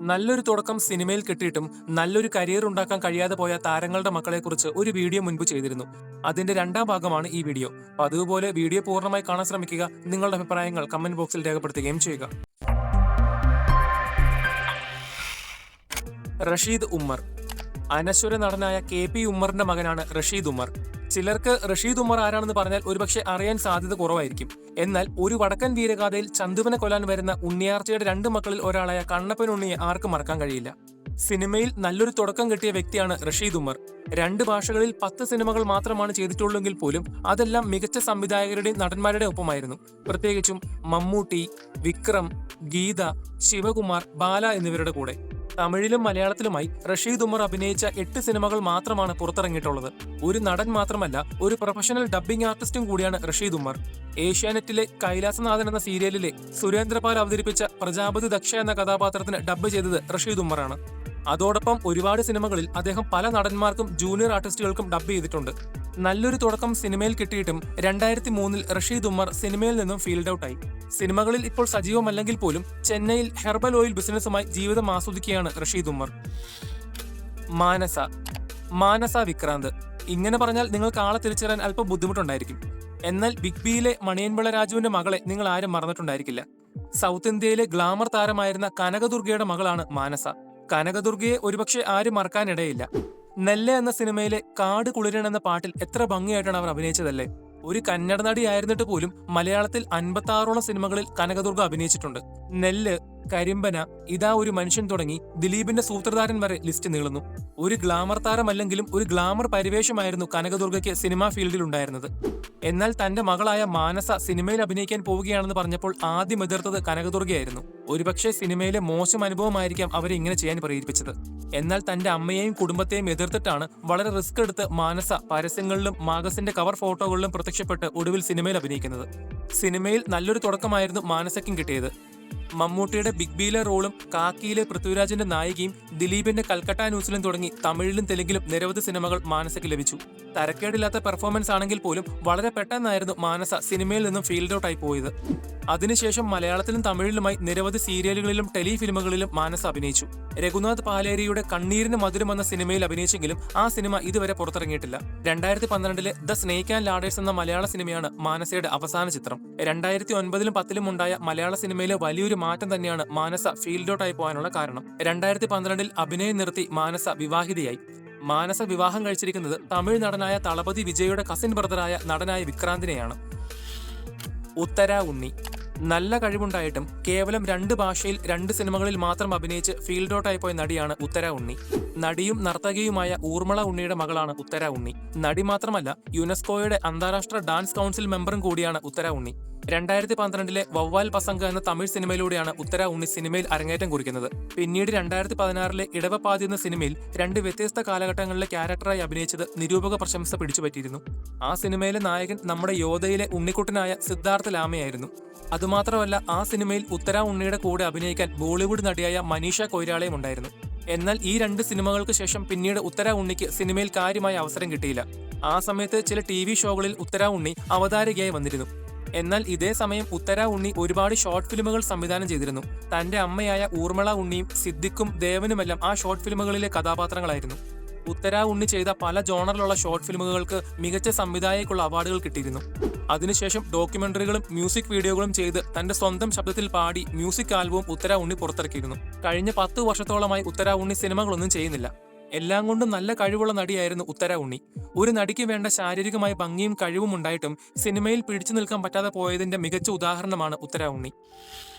നല്ലൊരു തുടക്കം സിനിമയിൽ കിട്ടിയിട്ടും നല്ലൊരു കരിയർ ഉണ്ടാക്കാൻ കഴിയാതെ പോയ താരങ്ങളുടെ മക്കളെക്കുറിച്ച് ഒരു വീഡിയോ മുൻപ് ചെയ്തിരുന്നു. അതിന്റെ രണ്ടാം ഭാഗമാണ് ഈ വീഡിയോ. അതുപോലെ വീഡിയോ പൂർണ്ണമായി കാണാൻ ശ്രമിക്കുക. നിങ്ങളുടെ അഭിപ്രായങ്ങൾ കമന്റ് ബോക്സിൽ രേഖപ്പെടുത്തുകയും ചെയ്യുക. റഷീദ് ഉമ്മർ. അനശ്വര നടനായ KP ഉമ്മറിന്റെ മകനാണ് റഷീദ് ഉമ്മർ. ചിലർക്ക് റഷീദ് ഉമ്മർ ആരാണെന്ന് പറഞ്ഞാൽ ഒരുപക്ഷെ അറിയാൻ സാധ്യത കുറവായിരിക്കും. എന്നാൽ ഒരു വടക്കൻ വീരഗാഥയിൽ ചന്തുവിനെ കൊല്ലാൻ വരുന്ന ഉണ്ണിയാർച്ചയുടെ രണ്ട് മക്കളിൽ ഒരാളായ കണ്ണപ്പൻ ഉണ്ണിയെ ആർക്കും മറക്കാൻ കഴിയില്ല. സിനിമയിൽ നല്ലൊരു തുടക്കം കിട്ടിയ വ്യക്തിയാണ് റഷീദ് ഉമ്മർ. 2 ഭാഷകളിൽ 10 സിനിമകൾ മാത്രമാണ് ചെയ്തിട്ടുള്ളെങ്കിൽ പോലും അതെല്ലാം മികച്ച സംവിധായകരുടെയും നടന്മാരുടെ ഒപ്പമായിരുന്നു. പ്രത്യേകിച്ചും മമ്മൂട്ടി, വിക്രം, ഗീത, ശിവകുമാർ, ബാല എന്നിവരുടെ കൂടെ. തമിഴിലും മലയാളത്തിലുമായി റഷീദ് ഉമ്മർ അഭിനയിച്ച 8 സിനിമകൾ മാത്രമാണ് പുറത്തിറങ്ങിയിട്ടുള്ളത്. ഒരു നടൻ മാത്രമല്ല, ഒരു പ്രൊഫഷണൽ ഡബ്ബിംഗ് ആർട്ടിസ്റ്റും കൂടിയാണ് റഷീദ് ഉമ്മർ. ഏഷ്യാനെറ്റിലെ കൈലാസനാഥൻ എന്ന സീരിയലിലെ സുരേന്ദ്രപാൽ അവതരിപ്പിച്ച പ്രജാപതി ദക്ഷ എന്ന കഥാപാത്രത്തിന് ഡബ്ബ് ചെയ്തത് റഷീദ് ഉമ്മറാണ്. അതോടൊപ്പം ഒരുപാട് സിനിമകളിൽ അദ്ദേഹം പല നടന്മാർക്കും ജൂനിയർ ആർട്ടിസ്റ്റുകൾക്കും ഡബ്ബ് ചെയ്തിട്ടുണ്ട്. നല്ലൊരു തുടക്കം സിനിമയിൽ കിട്ടിയിട്ടും 2003-ൽ റഷീദ് ഉമ്മർ സിനിമയിൽ നിന്നും ഫീൽഡ് ഔട്ടായി. സിനിമകളിൽ ഇപ്പോൾ സജീവമല്ലെങ്കിൽ പോലും ചെന്നൈയിൽ ഹെർബൽ ഓയിൽ ബിസിനസ്സുമായി ജീവിതം ആസ്വദിക്കുകയാണ് റഷീദ് ഉമ്മർ. മാനസ വിക്രാന്ത്. ഇങ്ങനെ പറഞ്ഞാൽ നിങ്ങൾക്ക് ആളെ തിരിച്ചറിയാൻ അല്പം ബുദ്ധിമുട്ടുണ്ടായിരിക്കും. എന്നാൽ ബിഗ് ബിയിലെ മണിയൻപിള്ള രാജുവിന്റെ മകളെ നിങ്ങൾ ആരും മറന്നിട്ടുണ്ടായിരിക്കില്ല. സൗത്ത് ഇന്ത്യയിലെ ഗ്ലാമർ താരമായിരുന്ന കനകദുർഗയുടെ മകളാണ് മാനസ. കനകദുർഗയെ ഒരുപക്ഷെ ആരും മറക്കാനിടയില്ല. നെല്ല എന്ന സിനിമയിലെ കാട് കുളിരൻ എന്ന പാട്ടിൽ എത്ര ഭംഗിയായിട്ടാണ് അവർ അഭിനയിച്ചതല്ലേ. ഒരു കന്നഡ നടിയായിരുന്നിട്ട് പോലും മലയാളത്തിൽ 56ഓളം സിനിമകളിൽ കനകദുർഗ അഭിനയിച്ചിട്ടുണ്ട്. നെല്ല്, കരിമ്പന, ഇതാ ഒരു മനുഷ്യൻ തുടങ്ങി ദിലീപിന്റെ സൂത്രധാരൻ വരെ ലിസ്റ്റ് നീളുന്നു. ഒരു ഗ്ലാമർ താരമല്ലെങ്കിലും ഒരു ഗ്ലാമർ പരിവേഷമായിരുന്നു കനകദുർഗയ്ക്ക് സിനിമാ ഫീൽഡിൽ ഉണ്ടായിരുന്നത്. എന്നാൽ തന്റെ മകളായ മാനസ സിനിമയിൽ അഭിനയിക്കാൻ പോവുകയാണെന്ന് പറഞ്ഞപ്പോൾ ആദ്യം എതിർത്തത് കനകദുർഗയായിരുന്നു. ഒരുപക്ഷെ സിനിമയിലെ മോശം അനുഭവമായിരിക്കാം അവരെ ഇങ്ങനെ ചെയ്യാൻ പ്രേരിപ്പിച്ചത്. എന്നാൽ തന്റെ അമ്മയെയും കുടുംബത്തെയും എതിർത്തിട്ടാണ് വളരെ റിസ്ക് എടുത്ത് മാനസ പരസ്യങ്ങളിലും മാഗസിന്റെ കവർ ഫോട്ടോകളിലും പ്രത്യക്ഷപ്പെട്ട് ഒടുവിൽ സിനിമയിൽ അഭിനയിക്കുന്നത്. സിനിമയിൽ നല്ലൊരു തുടക്കമായിരുന്നു മാനസയ്ക്കും കിട്ടിയത്. മമ്മൂട്ടിയുടെ ബിഗ് ബിയിലെ റോളും കാക്കിയിലെ പൃഥ്വിരാജിന്റെ നായികയും ദിലീപിന്റെ കൽക്കട്ട ന്യൂസിലും തുടങ്ങി തമിഴിലും തെലുങ്കിലും നിരവധി സിനിമകൾ മാനസയ്ക്ക് ലഭിച്ചു. തരക്കേടില്ലാത്ത പെർഫോമൻസ് ആണെങ്കിൽ പോലും വളരെ പെട്ടെന്നായിരുന്നു മാനസ സിനിമയിൽ നിന്നും ഫീൽഡ് ഔട്ട് ആയി പോയത്. അതിനുശേഷം മലയാളത്തിലും തമിഴിലുമായി നിരവധി സീരിയലുകളിലും ടെലിഫിലിമുകളിലും മാനസ അഭിനയിച്ചു. രഘുനാഥ് പാലേരിയുടെ കണ്ണീരിന് മധുരം എന്ന സിനിമയിൽ അഭിനയിച്ചെങ്കിലും ആ സിനിമ ഇതുവരെ പുറത്തിറങ്ങിയിട്ടില്ല. 2012-ലെ ദ സ്നേക്ക് ആൻഡ് ലാഡേഴ്സ് എന്ന മലയാള സിനിമയാണ് മാനസയുടെ അവസാന ചിത്രം. 2009-ലും 10-ലും ഉണ്ടായ മലയാള സിനിമയിലെ വലിയൊരു മാറ്റം തന്നെയാണ് മാനസ ഫീൽഡ് ഔട്ട് ആയി പോകാനുള്ള കാരണം. 2012-ൽ അഭിനയം നിർത്തി മാനസ വിവാഹിതയായി. മാനസ വിവാഹം കഴിച്ചിരിക്കുന്നത് തമിഴ് നടനായ തളപതി വിജയുടെ കസിൻ ബ്രദറായ നടനായ വിക്രാന്തിനെയാണ്. ഉത്തര ഉണ്ണി. നല്ല കഴിവുണ്ടായിട്ടും കേവലം 2 ഭാഷയിൽ 2 സിനിമകളിൽ മാത്രം അഭിനയിച്ച് ഫീൽഡ് ഔട്ട് ആയി പോയ നടിയാണ് ഉത്തര ഉണ്ണി. നടിയും നർത്തകിയുമായ ഊർമിള ഉണ്ണിയുടെ മകളാണ് ഉത്തര ഉണ്ണി. നടി മാത്രമല്ല, യുനെസ്കോയുടെ അന്താരാഷ്ട്ര ഡാൻസ് കൗൺസിൽ മെമ്പറും കൂടിയാണ് ഉത്തര ഉണ്ണി. 2012-ലെ വവ്വാൽ പസംഗ എന്ന തമിഴ് സിനിമയിലൂടെയാണ് ഉത്തര ഉണ്ണി സിനിമയിൽ അരങ്ങേറ്റം കുറിക്കുന്നത്. പിന്നീട് 2016-ലെ ഇടവപ്പാതി എന്ന സിനിമയിൽ 2 വ്യത്യസ്ത കാലഘട്ടങ്ങളിലെ ക്യാരക്ടറായി അഭിനയിച്ചത് നിരൂപക പ്രശംസ പിടിച്ചുപറ്റിയിരുന്നു. ആ സിനിമയിലെ നായകൻ നമ്മുടെ യോധയിലെ ഉണ്ണിക്കുട്ടനായ സിദ്ധാർത്ഥ ലാമയായിരുന്നു. അതുമാത്രമല്ല, ആ സിനിമയിൽ ഉത്തര ഉണ്ണിയുടെ കൂടെ അഭിനയിക്കാൻ ബോളിവുഡ് നടിയായ മനീഷ കൊയ്രാളയും ഉണ്ടായിരുന്നു. എന്നാൽ ഈ 2 സിനിമകൾക്ക് ശേഷം പിന്നീട് ഉത്തര ഉണ്ണിക്ക് സിനിമയിൽ കാര്യമായ അവസരം കിട്ടിയില്ല. ആ സമയത്ത് ചില TV ഷോകളിൽ ഉത്തര ഉണ്ണി അവതാരകയായി വന്നിരുന്നു. എന്നാൽ ഇതേ സമയം ഉത്തര ഉണ്ണി ഒരുപാട് ഷോർട്ട് ഫിലിമുകൾ സംവിധാനം ചെയ്തിരുന്നു. തന്റെ അമ്മയായ ഊർമിള ഉണ്ണിയും സിദ്ദിഖും ദേവനുമെല്ലാം ആ ഷോർട്ട് ഫിലിമുകളിലെ കഥാപാത്രങ്ങളായിരുന്നു. ഉത്തര ഉണ്ണി ചെയ്ത പല ജോണറിലുള്ള ഷോർട്ട് ഫിലിമുകൾക്ക് മികച്ച സംവിധായകയ്ക്കുള്ള അവാർഡുകൾ കിട്ടിയിരുന്നു. അതിനുശേഷം ഡോക്യുമെന്ററികളും മ്യൂസിക് വീഡിയോകളും ചെയ്ത് തന്റെ സ്വന്തം ശബ്ദത്തിൽ പാടി മ്യൂസിക് ആൽബവും ഉത്തര ഉണ്ണി പുറത്തിറക്കിയിരുന്നു. കഴിഞ്ഞ 10 വർഷത്തോളമായി ഉത്തര ഉണ്ണി സിനിമകളൊന്നും ചെയ്യുന്നില്ല. എല്ലാം കൊണ്ടും നല്ല കഴിവുള്ള നടിയായിരുന്നു ഉത്തര ഉണ്ണി. ഒരു നടിക്ക് വേണ്ട ശാരീരികമായ ഭംഗിയും കഴിവും ഉണ്ടായിട്ടും സിനിമയിൽ പിടിച്ചു നിൽക്കാൻ പറ്റാതെ പോയതിന്റെ മികച്ച ഉദാഹരണമാണ് ഉത്തര ഉണ്ണി.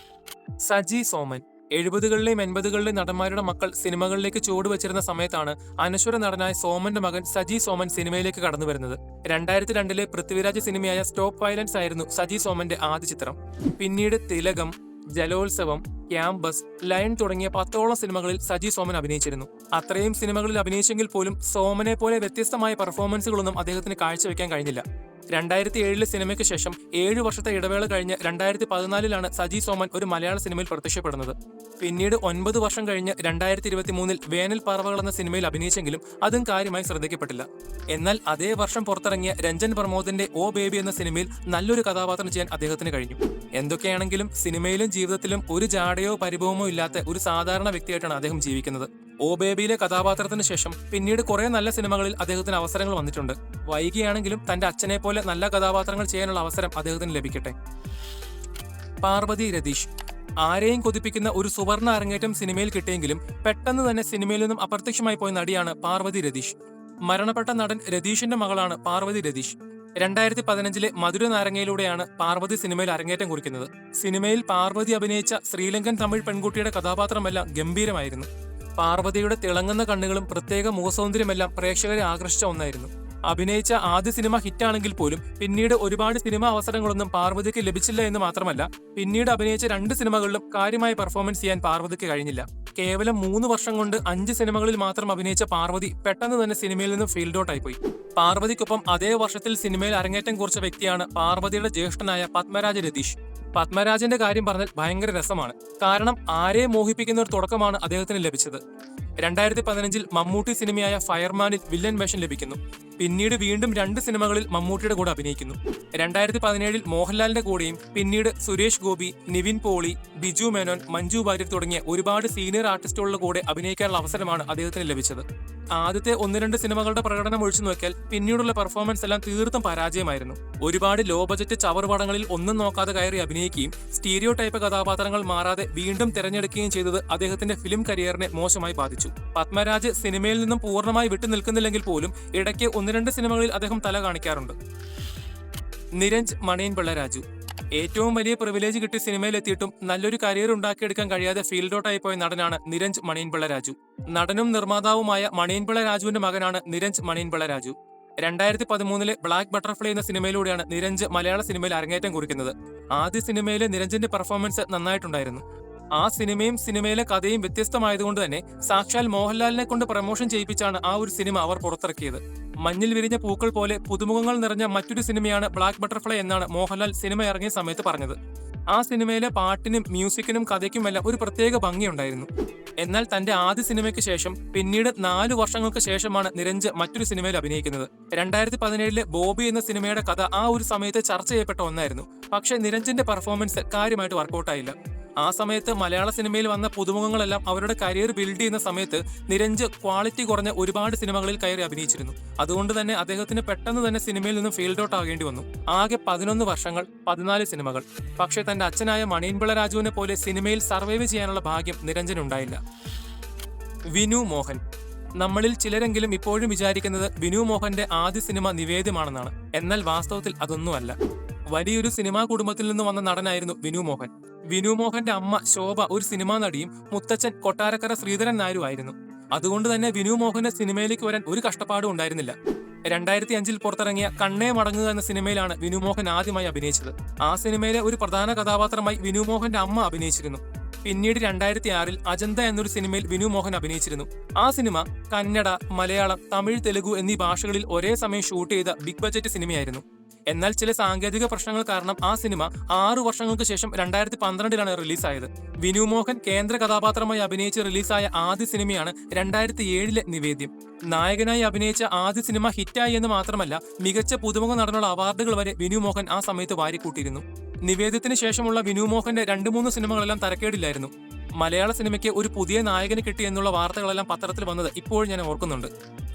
സജി സോമൻ. 70-കളിലെയും 80-കളിലെയും നടന്മാരുടെ മക്കൾ സിനിമകളിലേക്ക് ചുവടുവച്ചിരുന്ന സമയത്താണ് അനശ്വര നടനായ സോമന്റെ മകൻ സജി സോമൻ സിനിമയിലേക്ക് കടന്നു വരുന്നത്. 2002-ലെ പൃഥ്വിരാജ് സിനിമയായ സ്റ്റോപ്പ് വയലൻസ് ആയിരുന്നു സജി സോമന്റെ ആദ്യ ചിത്രം. പിന്നീട് തിലകം, ജലോത്സവം, ക്യാമ്പസ്, ലയൺ തുടങ്ങിയ 10ഓളം സിനിമകളിൽ സജി സോമൻ അഭിനയിച്ചിരുന്നു. അത്രയും സിനിമകളിൽ അഭിനയിച്ചെങ്കിൽ പോലും സോമനെ പോലെ വ്യത്യസ്തമായ പെർഫോമൻസുകളൊന്നും അദ്ദേഹത്തിന് കാഴ്ചവെക്കാൻ കഴിഞ്ഞില്ല. 2007 സിനിമയ്ക്ക് ശേഷം 7 വർഷത്തെ ഇടവേള കഴിഞ്ഞ് 2014 സജി സോമൻ ഒരു മലയാള സിനിമയിൽ പ്രത്യക്ഷപ്പെടുന്നത്. പിന്നീട് 9 വർഷം കഴിഞ്ഞ് 2023 വേനൽ പറവകൾ എന്ന സിനിമയിൽ അഭിനയിച്ചെങ്കിലും അതും കാര്യമായി ശ്രദ്ധിക്കപ്പെട്ടില്ല. എന്നാൽ അതേ വർഷം പുറത്തിറങ്ങിയ രഞ്ജൻ പ്രമോദിന്റെ ഓ ബേബി എന്ന സിനിമയിൽ നല്ലൊരു കഥാപാത്രം ചെയ്യാൻ അദ്ദേഹത്തിന് കഴിഞ്ഞു. എന്തൊക്കെയാണെങ്കിലും സിനിമയിലും ജീവിതത്തിലും ഒരു ജാടയോ പരിഭവമോ ഇല്ലാത്ത ഒരു സാധാരണ വ്യക്തിയായിട്ടാണ് അദ്ദേഹം ജീവിക്കുന്നത്. ഓ ബേബിയിലെ കഥാപാത്രത്തിന് ശേഷം പിന്നീട് കുറെ നല്ല സിനിമകളിൽ അദ്ദേഹത്തിന് അവസരങ്ങൾ വന്നിട്ടുണ്ട്. വൈകിയാണെങ്കിലും തന്റെ അച്ഛനെ പോലെ നല്ല കഥാപാത്രങ്ങൾ ചെയ്യാനുള്ള അവസരം അദ്ദേഹത്തിന് ലഭിക്കട്ടെ. പാർവതി രതീഷ്. ആരെയും കൊതിപ്പിക്കുന്ന ഒരു സുവർണ അരങ്ങേറ്റം സിനിമയിൽ കിട്ടിയെങ്കിലും പെട്ടെന്ന് തന്നെ സിനിമയിൽ നിന്നും അപ്രത്യക്ഷമായി പോയ നടിയാണ് പാർവതി രതീഷ്. മരണപ്പെട്ട നടൻ രതീഷിന്റെ മകളാണ് പാർവതി രതീഷ്. 2015 മധുര നാരങ്ങയിലൂടെയാണ് പാർവതി സിനിമയിൽ അരങ്ങേറ്റം കുറിക്കുന്നത്. സിനിമയിൽ പാർവതി അഭിനയിച്ച ശ്രീലങ്കൻ തമിഴ് പെൺകുട്ടിയുടെ കഥാപാത്രമെല്ലാം ഗംഭീരമായിരുന്നു. പാർവതിയുടെ തിളങ്ങുന്ന കണ്ണുകളും പ്രത്യേക മുഖസൗന്ദര്യമെല്ലാം പ്രേക്ഷകരെ ആകർഷിച്ച ഒന്നായിരുന്നു. അഭിനയിച്ച ആദ്യ സിനിമ ഹിറ്റാണെങ്കിൽ പോലും പിന്നീട് ഒരുപാട് സിനിമാ അവസരങ്ങളൊന്നും പാർവതിക്ക് ലഭിച്ചില്ല എന്ന് മാത്രമല്ല, പിന്നീട് അഭിനയിച്ച 2 സിനിമകളിലും കാര്യമായ പെർഫോമൻസ് ചെയ്യാൻ പാർവതിക്ക് കഴിഞ്ഞില്ല. കേവലം 3 വർഷം കൊണ്ട് 5 സിനിമകളിൽ മാത്രം അഭിനയിച്ച പാർവതി പെട്ടെന്ന് തന്നെ സിനിമയിൽ നിന്നും ഫീൽഡ് ഔട്ട് ആയിപ്പോയി. പാർവതിക്കൊപ്പം അതേ വർഷത്തിൽ സിനിമയിൽ അരങ്ങേറ്റം കുറിച്ച വ്യക്തിയാണ് പാർവതിയുടെ ജ്യേഷ്ഠനായ പത്മരാജ രതീഷ്. പത്മരാജന്റെ കാര്യം പറഞ്ഞാൽ ഭയങ്കര രസമാണ്. കാരണം ആരെ മോഹിപ്പിക്കുന്ന ഒരു തുടക്കമാണ് അദ്ദേഹത്തിന് ലഭിച്ചത്. 2015 മമ്മൂട്ടി സിനിമയായ ഫയർമാനിൽ വില്ലൻ വേഷം ലഭിക്കുന്നു. പിന്നീട് വീണ്ടും 2 സിനിമകളിൽ മമ്മൂട്ടിയുടെ കൂടെ അഭിനയിക്കുന്നു. 2017 മോഹൻലാലിന്റെ കൂടെയും പിന്നീട് സുരേഷ് ഗോപി, നിവിൻ പോളി, ബിജു മേനോൻ, മഞ്ജു വാര്യർ തുടങ്ങിയ ഒരുപാട് സീനിയർ ആർട്ടിസ്റ്റുകളുടെ കൂടെ അഭിനയിക്കാനുള്ള അവസരമാണ് അദ്ദേഹത്തിന് ലഭിച്ചത്. ആദ്യത്തെ 1-2 സിനിമകളുടെ പ്രകടനം ഒഴിച്ചു നോക്കിയാൽ പിന്നീടുള്ള പെർഫോമൻസ് എല്ലാം തീർത്തും പരാജയമായിരുന്നു. ഒരുപാട് ലോ ബജറ്റ് ചവർ പടങ്ങളിൽ ഒന്നും നോക്കാതെ കയറി അഭിനയിക്കുകയും സ്റ്റീരിയോ ടൈപ്പ് കഥാപാത്രങ്ങൾ മാറാതെ വീണ്ടും തിരഞ്ഞെടുക്കുകയും ചെയ്തത് അദ്ദേഹത്തിന്റെ ഫിലിം കരിയറിനെ മോശമായി ബാധിച്ചു. പത്മരാജ് സിനിമയിൽ നിന്നും പൂർണ്ണമായി വിട്ടു നിൽക്കുന്നില്ലെങ്കിൽ പോലും ഇടയ്ക്ക് 1-2 സിനിമകളിൽ അദ്ദേഹം തല കാണിക്കാറുണ്ട്. നിരഞ്ജ് മണിയൻപിള്ള രാജു. ഏറ്റവും വലിയ പ്രിവിലേജ് കിട്ടി സിനിമയിലെത്തിയിട്ടും നല്ലൊരു കരിയർ ഉണ്ടാക്കിയെടുക്കാൻ കഴിയാതെ ഫീൽഡ് ഔട്ട് ആയി പോയ നടനാണ് നിരഞ്ജ് മണിയൻപിള്ള രാജു. നടനും നിർമ്മാതാവുമായ മണിയൻപിള്ള രാജുവിന്റെ മകനാണ് നിരഞ്ജ് മണിയൻപിള്ള രാജു. 2013 ബ്ലാക്ക് ബട്ടർഫ്ലൈ എന്ന സിനിമയിലൂടെയാണ് നിരഞ്ജ് മലയാള സിനിമയിൽ അരങ്ങേറ്റം കുറിക്കുന്നത്. ആദ്യ സിനിമയിലെ നിരഞ്ജന്റെ പെർഫോമൻസ് നന്നായിട്ടുണ്ടായിരുന്നു. ആ സിനിമയും സിനിമയിലെ കഥയും വ്യത്യസ്തമായതുകൊണ്ട് തന്നെ സാക്ഷാൽ മോഹൻലാലിനെ കൊണ്ട് പ്രമോഷൻ ചെയ്യിപ്പിച്ചാണ് ആ ഒരു സിനിമ അവർ പുറത്തിറക്കിയത്. മഞ്ഞിൽ വിരിഞ്ഞ പൂക്കൾ പോലെ പുതുമുഖങ്ങൾ നിറഞ്ഞ മറ്റൊരു സിനിമയാണ് ബ്ലാക്ക് ബട്ടർഫ്ലൈ എന്നാണ് മോഹൻലാൽ സിനിമ ഇറങ്ങിയ സമയത്ത് പറഞ്ഞത്. ആ സിനിമയിലെ പാട്ടിനും മ്യൂസിക്കിനും കഥയ്ക്കുമെല്ലാം ഒരു പ്രത്യേക ഭംഗിയുണ്ടായിരുന്നു. എന്നാൽ തന്റെ ആദ്യ സിനിമയ്ക്ക് ശേഷം പിന്നീട് 4 വർഷങ്ങൾക്ക് ശേഷമാണ് നിരഞ്ജ് മറ്റൊരു സിനിമയിൽ അഭിനയിക്കുന്നത്. 2017 ബോബി എന്ന സിനിമയുടെ കഥ ആ ഒരു സമയത്ത് ചർച്ച ചെയ്യപ്പെട്ട ഒന്നായിരുന്നു. പക്ഷേ നിരഞ്ജന്റെ പെർഫോമൻസ് കാര്യമായിട്ട് വർക്കൗട്ടായില്ല. ആ സമയത്ത് മലയാള സിനിമയിൽ വന്ന പുതുമുഖങ്ങളെല്ലാം അവരുടെ കരിയർ ബിൽഡ് ചെയ്യുന്ന സമയത്ത് നിരഞ്ജ് ക്വാളിറ്റി കുറഞ്ഞ ഒരുപാട് സിനിമകളിൽ കയറി അഭിനയിച്ചിരുന്നു. അതുകൊണ്ട് തന്നെ അദ്ദേഹത്തിന് പെട്ടെന്ന് തന്നെ സിനിമയിൽ നിന്നും ഫീൽഡ് ഔട്ട് ആകേണ്ടി വന്നു. ആകെ 11 വർഷങ്ങൾ, 14 സിനിമകൾ. പക്ഷേ തന്റെ അച്ഛനായ മണിയൻപിള്ള രാജുവിനെ പോലെ സിനിമയിൽ സർവൈവ് ചെയ്യാനുള്ള ഭാഗ്യം നിരഞ്ജനുണ്ടായില്ല. വിനു മോഹൻ. നമ്മളിൽ ചിലരെങ്കിലും ഇപ്പോഴും വിചാരിക്കുന്നത് വിനു മോഹന്റെ ആദ്യ സിനിമ നിവേദ്യമാണെന്നാണ്. എന്നാൽ വാസ്തവത്തിൽ അതൊന്നുമല്ല. വലിയൊരു സിനിമാ കുടുംബത്തിൽ നിന്ന് വന്ന നടനായിരുന്നു വിനു മോഹൻ. വിനു മോഹന്റെ അമ്മ ശോഭ ഒരു സിനിമാ നടിയും മുത്തച്ഛൻ കൊട്ടാരക്കര ശ്രീധരൻ നായരുമായിരുന്നു. അതുകൊണ്ട് തന്നെ വിനു മോഹന് സിനിമയിലേക്ക് വരാൻ ഒരു കഷ്ടപ്പാടും ഉണ്ടായിരുന്നില്ല. 2005 പുറത്തിറങ്ങിയ കണ്ണേ മടങ്ങുക എന്ന സിനിമയിലാണ് വിനു മോഹൻ ആദ്യമായി അഭിനയിച്ചത്. ആ സിനിമയിലെ ഒരു പ്രധാന കഥാപാത്രമായി വിനു മോഹന്റെ അമ്മ അഭിനയിച്ചിരുന്നു. പിന്നീട് 2006 അജന്ത എന്നൊരു സിനിമയിൽ വിനു മോഹൻ അഭിനയിച്ചിരുന്നു. ആ സിനിമ കന്നഡ, മലയാളം, തമിഴ്, തെലുഗു എന്നീ ഭാഷകളിൽ ഒരേ സമയം ഷൂട്ട് ചെയ്ത ബിഗ് ബജറ്റ് സിനിമയായിരുന്നു. എന്നാൽ ചില സാങ്കേതിക പ്രശ്നങ്ങൾ കാരണം ആ സിനിമ 6 വർഷങ്ങൾക്ക് ശേഷം 2012 റിലീസായത്. വിനു മോഹൻ കേന്ദ്ര കഥാപാത്രമായി അഭിനയിച്ച് റിലീസായ ആദ്യ സിനിമയാണ് 2007 നിവേദ്യം. നായകനായി അഭിനയിച്ച ആദ്യ സിനിമ ഹിറ്റായി എന്ന് മാത്രമല്ല, മികച്ച പുതുമുഖ നടനുള്ള അവാർഡുകൾ വരെ വിനു മോഹൻ ആ സമയത്ത് വാരിക്കൂട്ടിയിരുന്നു. നിവേദ്യത്തിന് ശേഷമുള്ള വിനു മോഹന്റെ 2-3 സിനിമകളെല്ലാം തരക്കേടില്ലായിരുന്നു. മലയാള സിനിമയ്ക്ക് ഒരു പുതിയ നായകന് കിട്ടി എന്നുള്ള വാർത്തകളെല്ലാം പത്രത്തിൽ വന്നത് ഇപ്പോഴും ഞാൻ ഓർക്കുന്നുണ്ട്.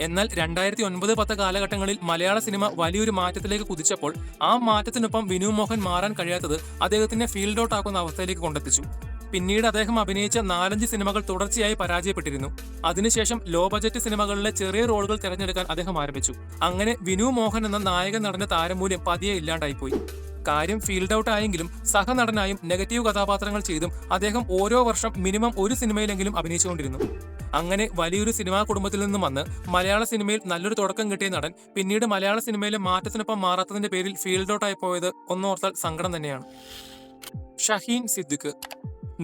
എന്നാൽ 2009-10 കാലഘട്ടങ്ങളിൽ മലയാള സിനിമ വലിയൊരു മാറ്റത്തിലേക്ക് കുതിച്ചപ്പോൾ ആ മാറ്റത്തിനൊപ്പം വിനു മോഹൻ മാറാൻ കഴിയാത്തത് അദ്ദേഹത്തിനെ ഫീൽഡ് ഔട്ട് ആക്കുന്ന അവസ്ഥയിലേക്ക് കൊണ്ടെത്തിച്ചു. പിന്നീട് അദ്ദേഹം അഭിനയിച്ച 4-5 സിനിമകൾ തുടർച്ചയായി പരാജയപ്പെട്ടിരുന്നു. അതിനുശേഷം ലോ ബജറ്റ് സിനിമകളിലെ ചെറിയ റോളുകൾ തിരഞ്ഞെടുക്കാൻ അദ്ദേഹം ആരംഭിച്ചു. അങ്ങനെ വിനു മോഹൻ എന്ന നായക നടന്റെ താരമൂല്യം പതിയെ ഇല്ലാണ്ടായിപ്പോയി. കാര്യം ഫീൽഡ് ഔട്ട് ആയെങ്കിലും സഹനടനായും നെഗറ്റീവ് കഥാപാത്രങ്ങൾ ചെയ്തും അദ്ദേഹം ഓരോ വർഷം മിനിമം ഒരു സിനിമയിലെങ്കിലും അഭിനയിച്ചുകൊണ്ടിരുന്നു. അങ്ങനെ വലിയൊരു സിനിമാ കുടുംബത്തിൽ നിന്നും വന്ന് മലയാള സിനിമയിൽ നല്ലൊരു തുടക്കം കിട്ടിയ നടൻ പിന്നീട് മലയാള സിനിമയിലെ മാറ്റത്തിനൊപ്പം മാറാത്തതിന്റെ പേരിൽ ഫീൽഡ് ഔട്ട് ആയി പോയത് ഒന്നോർത്താൽ സങ്കടം തന്നെയാണ്. ഷഹീൻ സിദ്ദിഖ്.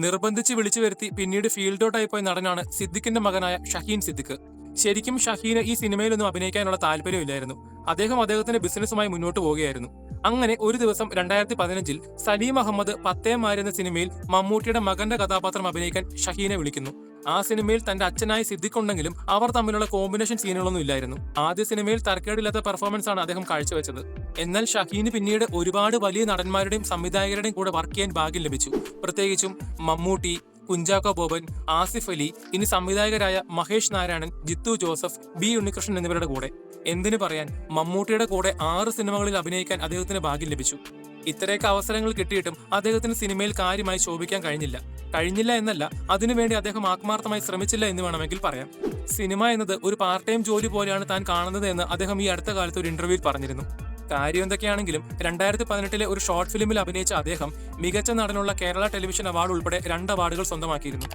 നിർബന്ധിച്ച് വിളിച്ചു വരുത്തി പിന്നീട് ഫീൽഡ് ഔട്ട് ആയി പോയ നടനാണ് സിദ്ദിഖിന്റെ മകനായ ഷഹീൻ സിദ്ദിഖ്. ശരിക്കും ഷഹീന് ഈ സിനിമയിലൊന്നും അഭിനയിക്കാനുള്ള താല്പര്യമില്ലായിരുന്നു. അദ്ദേഹത്തിന്റെ ബിസിനസ്സുമായി മുന്നോട്ട് പോവുകയായിരുന്നു. അങ്ങനെ ഒരു ദിവസം 2015-ൽ സലീം അഹമ്മദ് പത്തേമാര് എന്ന സിനിമയിൽ മമ്മൂട്ടിയുടെ മകന്റെ കഥാപാത്രം അഭിനയിക്കാൻ ഷഹീനെ വിളിക്കുന്നു. ആ സിനിമയിൽ തന്റെ അച്ഛനായ സിദ്ദിഖ് ഉണ്ടെങ്കിലും അവർ തമ്മിലുള്ള കോമ്പിനേഷൻ സീനുകളൊന്നും ഇല്ലായിരുന്നു. ആദ്യ സിനിമയിൽ തരക്കേടില്ലാത്ത പെർഫോമൻസ് ആണ് അദ്ദേഹം കാഴ്ചവെച്ചത്. എന്നാൽ ഷഹീന് പിന്നീട് ഒരുപാട് വലിയ നടന്മാരുടെയും സംവിധായകരുടെയും കൂടെ വർക്ക് ചെയ്യാൻ ഭാഗ്യം ലഭിച്ചു. പ്രത്യേകിച്ചും മമ്മൂട്ടി, കുഞ്ചാക്കോ ബോബൻ, ആസിഫ് അലി, ഇനി സംവിധായകരായ മഹേഷ് നാരായണൻ, ജിത്തു ജോസഫ്, ബി ഉണ്ണികൃഷ്ണൻ എന്നിവരുടെ കൂടെ. എന്തിനു പറയാൻ, മമ്മൂട്ടിയുടെ കൂടെ 6 സിനിമകളിൽ അഭിനയിക്കാൻ അദ്ദേഹത്തിന് ഭാഗ്യം ലഭിച്ചു. ഇത്രയൊക്കെ അവസരങ്ങൾ കിട്ടിയിട്ടും അദ്ദേഹത്തിന് സിനിമയിൽ കാര്യമായി ശോഭിക്കാൻ കഴിഞ്ഞില്ല എന്നല്ല, അതിനുവേണ്ടി അദ്ദേഹം ആത്മാർത്ഥമായി ശ്രമിച്ചില്ല എന്ന് വേണമെങ്കിൽ പറയാം. സിനിമ എന്നത് ഒരു പാർട്ട് ടൈം ജോലി പോലെയാണ് താൻ കാണുന്നത് എന്ന് അദ്ദേഹം ഈ അടുത്ത കാലത്ത് ഒരു ഇന്റർവ്യൂവിൽ പറഞ്ഞിരുന്നു. കാര്യം എന്തൊക്കെയാണെങ്കിലും 2018-ലെ ഒരു ഷോർട്ട് ഫിലിമിൽ അഭിനയിച്ച അദ്ദേഹം മികച്ച നടനുള്ള കേരള ടെലിവിഷൻ അവാർഡ് ഉൾപ്പെടെ 2 അവാർഡുകൾ സ്വന്തമാക്കിയിരുന്നു.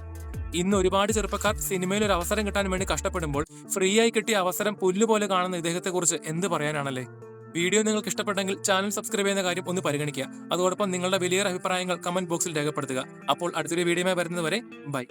ഇന്ന് ഒരുപാട് ചെറുപ്പക്കാർ സിനിമയിൽ ഒരു അവസരം കിട്ടാൻ വേണ്ടി കഷ്ടപ്പെടുമ്പോൾ ഫ്രീ ആയി കിട്ടിയ അവസരം പുല്ലുപോലെ കാണുന്ന ഇദ്ദേഹത്തെക്കുറിച്ച് എന്ത് പറയാനാണല്ലേ. വീഡിയോ നിങ്ങൾക്ക് ഇഷ്ടപ്പെട്ടെങ്കിൽ ചാനൽ സബ്സ്ക്രൈബ് ചെയ്യുന്ന കാര്യം ഒന്ന് പരിഗണിക്കുക. അതോടൊപ്പം നിങ്ങളുടെ വലിയ അഭിപ്രായങ്ങൾ കമന്റ് ബോക്സിൽ രേഖപ്പെടുത്തുക. അപ്പോൾ അടുത്തൊരു വീഡിയോയുമായി വരുന്നതുവരെ ബൈ.